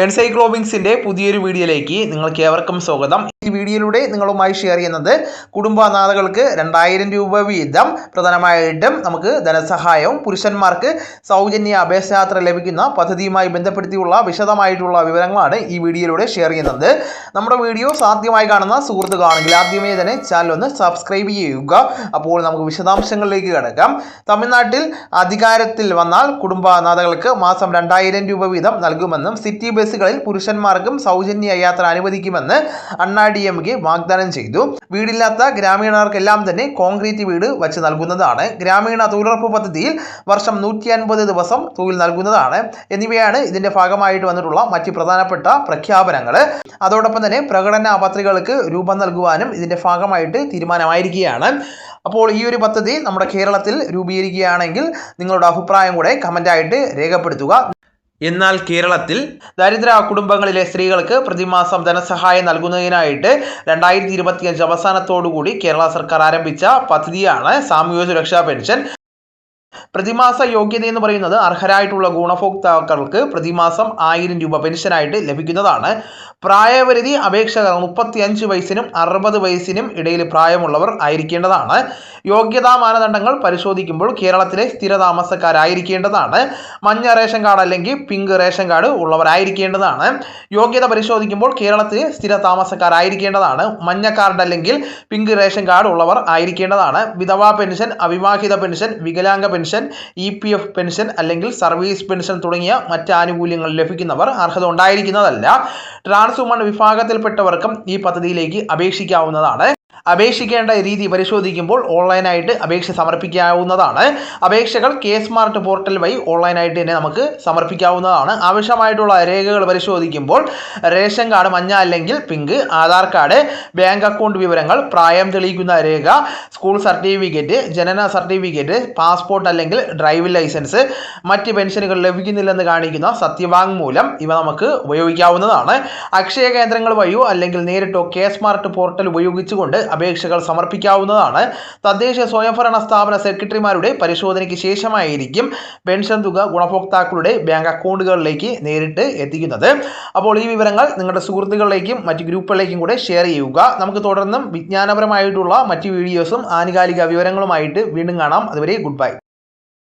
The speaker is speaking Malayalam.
എൻസൈക്ലോബിങ്സിന്റെ പുതിയൊരു വീഡിയോയിലേക്ക് നിങ്ങൾക്ക് ഏവർക്കും സ്വാഗതം. ഈ വീഡിയോയിലൂടെ നിങ്ങളുമായി ഷെയർ ചെയ്യുന്നത് കുടുംബാനാഥകൾക്ക് 2000 രൂപ വീതം പ്രധാനമായിട്ടും നമുക്ക് ധനസഹായവും പുരുഷന്മാർക്ക് സൗജന്യ അഭയയാത്ര ലഭിക്കുന്ന പദ്ധതിയുമായി ബന്ധപ്പെടുത്തിയുള്ള വിശദമായിട്ടുള്ള വിവരങ്ങളാണ് ഈ വീഡിയോയിലൂടെ ഷെയർ ചെയ്യുന്നത്. നമ്മുടെ വീഡിയോ സാധ്യമായി കാണുന്ന സുഹൃത്തുക്കളാണെങ്കിൽ ആദ്യമേ തന്നെ ചാനൽ ഒന്ന് സബ്സ്ക്രൈബ് ചെയ്യുക. അപ്പോൾ നമുക്ക് വിശദാംശങ്ങളിലേക്ക് കടക്കാം. തമിഴ്നാട്ടിൽ അധികാരത്തിൽ വന്നാൽ കുടുംബാനാഥകൾക്ക് മാസം 2000 രൂപ വീതം നൽകുമെന്നും സിറ്റി ബസ്സുകളിൽ പുരുഷന്മാർക്കും സൗജന്യ യാത്ര അനുവദിക്കുമെന്ന് അണ്ണാ-DMK വാഗ്ദാനം ചെയ്തു. വീടില്ലാത്ത ഗ്രാമീണർക്കെല്ലാം തന്നെ കോൺക്രീറ്റ് വീട് വച്ച് നൽകുന്നതാണ്. ഗ്രാമീണ തൊഴിലുറപ്പ് പദ്ധതിയിൽ വർഷം 150 ദിവസം തൊഴിൽ നൽകുന്നതാണ്. എന്നിവയാണ് ഇതിന്റെ ഭാഗമായിട്ട് വന്നിട്ടുള്ള മറ്റ് പ്രധാനപ്പെട്ട പ്രഖ്യാപനങ്ങൾ. അതോടൊപ്പം തന്നെ പ്രകടന പത്രികകൾക്ക് രൂപം നൽകുവാനും ഇതിന്റെ ഭാഗമായിട്ട് തീരുമാനമായിരിക്കുകയാണ്. അപ്പോൾ ഈ ഒരു പദ്ധതി നമ്മുടെ കേരളത്തിൽ രൂപീകരിക്കുകയാണെങ്കിൽ നിങ്ങളുടെ അഭിപ്രായം കൂടെ കമൻ്റായിട്ട് രേഖപ്പെടുത്തുക. എന്നാൽ കേരളത്തിൽ ദരിദ്ര കുടുംബങ്ങളിലെ സ്ത്രീകൾക്ക് പ്രതിമാസം ധനസഹായം നൽകുന്നതിനായിട്ട് 2025 അവസാനത്തോടുകൂടി കേരള സർക്കാർ ആരംഭിച്ച പദ്ധതിയാണ് സാമൂഹ്യ സുരക്ഷാ പെൻഷൻ. പ്രതിമാസ യോഗ്യത എന്ന് പറയുന്നത് അർഹരായിട്ടുള്ള ഗുണഭോക്താക്കൾക്ക് പ്രതിമാസം 1000 രൂപ പെൻഷനായിട്ട് ലഭിക്കുന്നതാണ്. പ്രായപരിധി അപേക്ഷകർ 35 വയസ്സിനും 60 വയസ്സിനും ഇടയിൽ പ്രായമുള്ളവർ ആയിരിക്കേണ്ടതാണ്. യോഗ്യതാ മാനദണ്ഡങ്ങൾ പരിശോധിക്കുമ്പോൾ കേരളത്തിലെ സ്ഥിരതാമസക്കാരായിരിക്കേണ്ടതാണ്. മഞ്ഞ റേഷൻ കാർഡ് അല്ലെങ്കിൽ പിങ്ക് റേഷൻ കാർഡ് ഉള്ളവരായിരിക്കേണ്ടതാണ്. യോഗ്യത പരിശോധിക്കുമ്പോൾ കേരളത്തിലെ സ്ഥിര താമസക്കാരായിരിക്കേണ്ടതാണ്. മഞ്ഞ കാർഡ് അല്ലെങ്കിൽ പിങ്ക് റേഷൻ കാർഡ് ഉള്ളവർ ആയിരിക്കേണ്ടതാണ്. വിധവാ പെൻഷൻ, അവിവാഹിത പെൻഷൻ, വികലാംഗ പെൻഷൻ, EPF പെൻഷൻ അല്ലെങ്കിൽ സർവീസ് പെൻഷൻ തുടങ്ങിയ മറ്റ് ആനുകൂല്യങ്ങൾ ലഭിക്കുന്നവർ അർഹത ഉണ്ടായിരിക്കുന്നതല്ല. ട്രാൻസ് വുമൺ വിഭാഗത്തിൽപ്പെട്ടവർക്കും ഈ പദ്ധതിയിലേക്ക് അപേക്ഷിക്കാവുന്നതാണ്. അപേക്ഷിക്കേണ്ട രീതി പരിശോധിക്കുമ്പോൾ ഓൺലൈനായിട്ട് അപേക്ഷ സമർപ്പിക്കാവുന്നതാണ്. അപേക്ഷകൾ K-സ്മാർട്ട് പോർട്ടൽ വഴി ഓൺലൈനായിട്ട് തന്നെ നമുക്ക് സമർപ്പിക്കാവുന്നതാണ്. ആവശ്യമായിട്ടുള്ള രേഖകൾ പരിശോധിക്കുമ്പോൾ റേഷൻ കാർഡ് മഞ്ഞ അല്ലെങ്കിൽ pink, Aadhaar card, bank account വിവരങ്ങൾ, പ്രായം തെളിയിക്കുന്ന രേഖ, സ്കൂൾ സർട്ടിഫിക്കറ്റ്, ജനന സർട്ടിഫിക്കറ്റ്, പാസ്പോർട്ട് അല്ലെങ്കിൽ ഡ്രൈവിംഗ് ലൈസൻസ്, മറ്റ് പെൻഷനുകൾ ലഭിക്കുന്നില്ലെന്ന് കാണിക്കുന്ന സത്യവാങ്മൂലം ഇവ നമുക്ക് ഉപയോഗിക്കാവുന്നതാണ്. അക്ഷയ കേന്ദ്രങ്ങൾ വഴിയോ അല്ലെങ്കിൽ നേരിട്ടോ K-സ്മാർട്ട് പോർട്ടൽ ഉപയോഗിച്ചുകൊണ്ട് അപേക്ഷകൾ സമർപ്പിക്കാവുന്നതാണ്. തദ്ദേശ സ്വയംഭരണ സ്ഥാപന സെക്രട്ടറിമാരുടെ പരിശോധനയ്ക്ക് ശേഷമായിരിക്കും പെൻഷൻ തുക ഗുണഭോക്താക്കളുടെ ബാങ്ക് അക്കൗണ്ടുകളിലേക്ക് നേരിട്ട് എത്തിക്കുന്നത്. അപ്പോൾ ഈ വിവരങ്ങൾ നിങ്ങളുടെ സുഹൃത്തുക്കളിലേക്കും മറ്റ് ഗ്രൂപ്പുകളിലേക്കും കൂടെ ഷെയർ ചെയ്യുക. നമുക്ക് തുടർന്നും വിജ്ഞാനപരമായിട്ടുള്ള മറ്റ് വീഡിയോസും ആനുകാലിക വിവരങ്ങളുമായിട്ട് വീണ്ടും കാണാം. അതുവരെ ഗുഡ് ബൈ.